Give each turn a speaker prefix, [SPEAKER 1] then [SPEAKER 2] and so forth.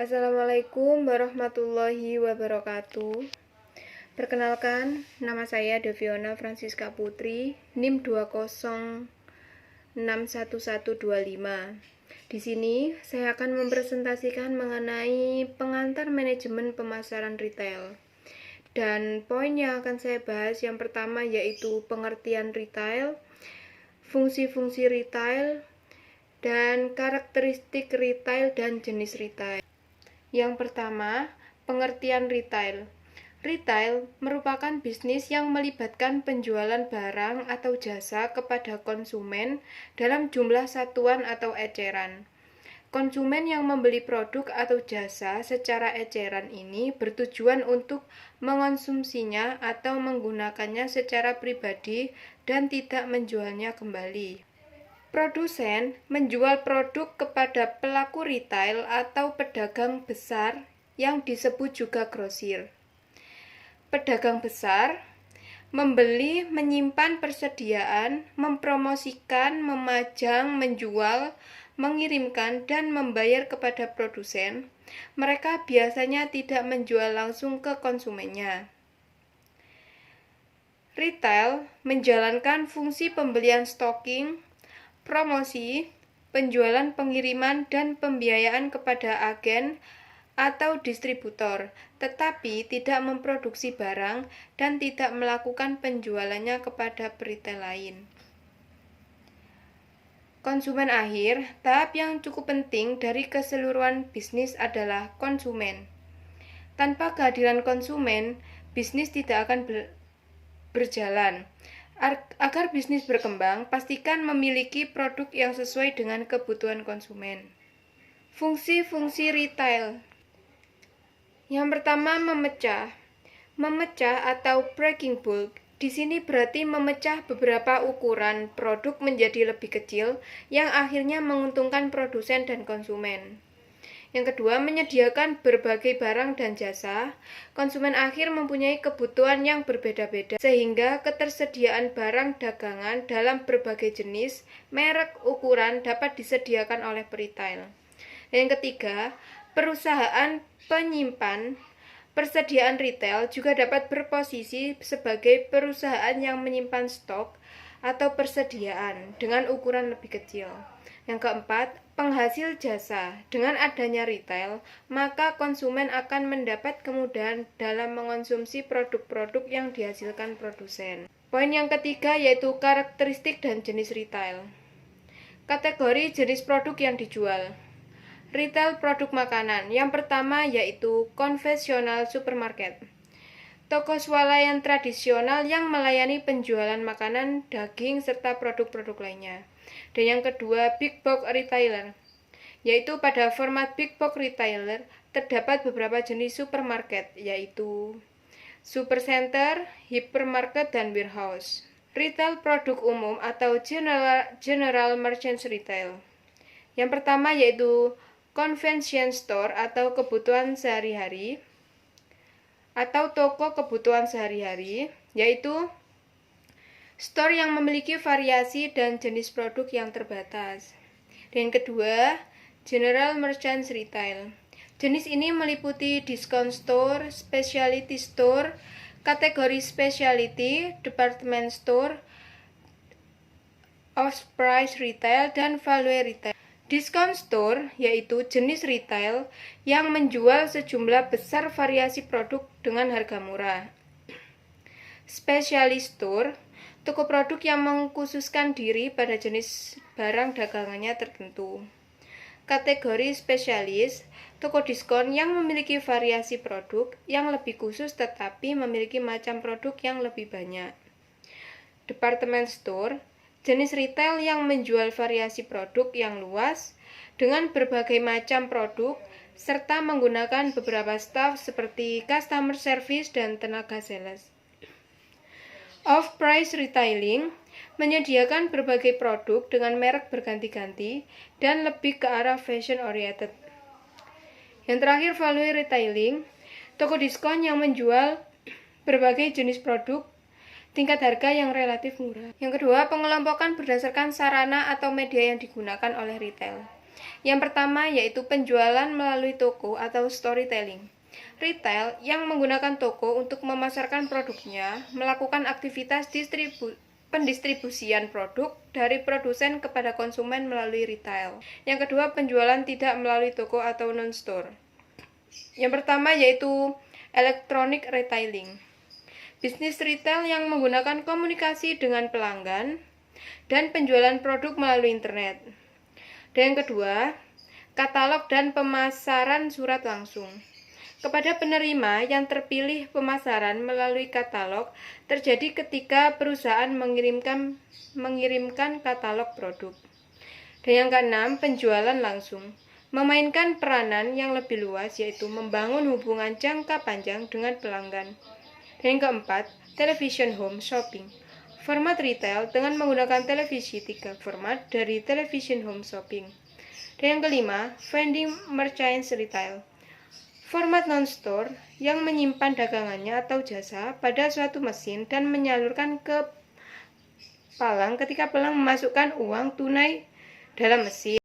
[SPEAKER 1] Assalamualaikum warahmatullahi wabarakatuh. Perkenalkan, nama saya Deviona Francisca Putri, NIM 2061125. Di sini saya akan mempresentasikan mengenai pengantar manajemen pemasaran retail. Dan poin yang akan saya bahas yang pertama yaitu pengertian retail, fungsi-fungsi retail, dan karakteristik retail dan jenis retail. Yang pertama, pengertian retail. Retail merupakan bisnis yang melibatkan penjualan barang atau jasa kepada konsumen dalam jumlah satuan atau eceran. Konsumen yang membeli produk atau jasa secara eceran ini bertujuan untuk mengonsumsinya atau menggunakannya secara pribadi dan tidak menjualnya kembali. Produsen menjual produk kepada pelaku retail atau pedagang besar yang disebut juga grosir. Pedagang besar membeli, menyimpan persediaan, mempromosikan, memajang, menjual, mengirimkan, dan membayar kepada produsen. Mereka biasanya tidak menjual langsung ke konsumennya. Retail menjalankan fungsi pembelian stocking, promosi, penjualan, pengiriman, dan pembiayaan kepada agen atau distributor, tetapi tidak memproduksi barang dan tidak melakukan penjualannya kepada retail lain. Konsumen akhir, tahap yang cukup penting dari keseluruhan bisnis adalah konsumen. Tanpa kehadiran konsumen, bisnis tidak akan berjalan. Agar bisnis berkembang, pastikan memiliki produk yang sesuai dengan kebutuhan konsumen. Fungsi-fungsi retail. Yang pertama, memecah. Memecah atau breaking bulk. Di sini berarti memecah beberapa ukuran produk menjadi lebih kecil yang akhirnya menguntungkan produsen dan konsumen. Yang kedua, menyediakan berbagai barang dan jasa. Konsumen akhir mempunyai kebutuhan yang berbeda-beda, sehingga ketersediaan barang dagangan dalam berbagai jenis, merek, ukuran dapat disediakan oleh retail. Dan yang ketiga, perusahaan penyimpan. Persediaan retail juga dapat berposisi sebagai perusahaan yang menyimpan stok atau persediaan dengan ukuran lebih kecil. Yang keempat, penghasil jasa. Dengan adanya retail, maka konsumen akan mendapat kemudahan dalam mengonsumsi produk-produk yang dihasilkan produsen. Poin yang ketiga yaitu karakteristik dan jenis retail. Kategori jenis produk yang dijual. Retail produk makanan. Yang pertama yaitu konvensional supermarket. Toko swalayan tradisional yang melayani penjualan makanan, daging, serta produk-produk lainnya. Dan yang kedua, big box retailer, yaitu pada format big box retailer terdapat beberapa jenis supermarket, yaitu supercenter, hypermarket, dan warehouse. Retail produk umum atau general merchant retail. Yang pertama yaitu convenience store atau kebutuhan sehari-hari, atau toko kebutuhan sehari-hari, yaitu store yang memiliki variasi dan jenis produk yang terbatas. Dan kedua, general merchant retail. Jenis ini meliputi discount store, specialty store, kategori specialty, department store, off-price retail, dan value retail. Discount store yaitu jenis retail yang menjual sejumlah besar variasi produk dengan harga murah. Specialty store, toko produk yang mengkhususkan diri pada jenis barang dagangannya tertentu. Kategori spesialis, toko diskon yang memiliki variasi produk yang lebih khusus tetapi memiliki macam produk yang lebih banyak. Department store, jenis retail yang menjual variasi produk yang luas dengan berbagai macam produk serta menggunakan beberapa staf seperti customer service dan tenaga sales. Off-price retailing menyediakan berbagai produk dengan merek berganti-ganti dan lebih ke arah fashion oriented. Yang terakhir, value retailing, toko diskon yang menjual berbagai jenis produk tingkat harga yang relatif murah. Yang kedua, pengelompokan berdasarkan sarana atau media yang digunakan oleh retail. Yang pertama yaitu penjualan melalui toko atau storytelling. Retail yang menggunakan toko untuk memasarkan produknya, melakukan aktivitas pendistribusian produk dari produsen kepada konsumen melalui retail. Yang kedua, penjualan tidak melalui toko atau non-store. Yang pertama yaitu electronic retailing. Bisnis retail yang menggunakan komunikasi dengan pelanggan dan penjualan produk melalui internet. Dan yang kedua, katalog dan pemasaran surat langsung. Kepada penerima yang terpilih pemasaran melalui katalog terjadi ketika perusahaan mengirimkan katalog produk. Dan yang keenam, penjualan langsung. Memainkan peranan yang lebih luas yaitu membangun hubungan jangka panjang dengan pelanggan. Dan yang keempat, television home shopping. Format retail dengan menggunakan televisi 3 format dari television home shopping. Dan yang kelima, vending merchants retail. Format non-store yang menyimpan dagangannya atau jasa pada suatu mesin dan menyalurkan ke palang ketika palang memasukkan uang tunai dalam mesin.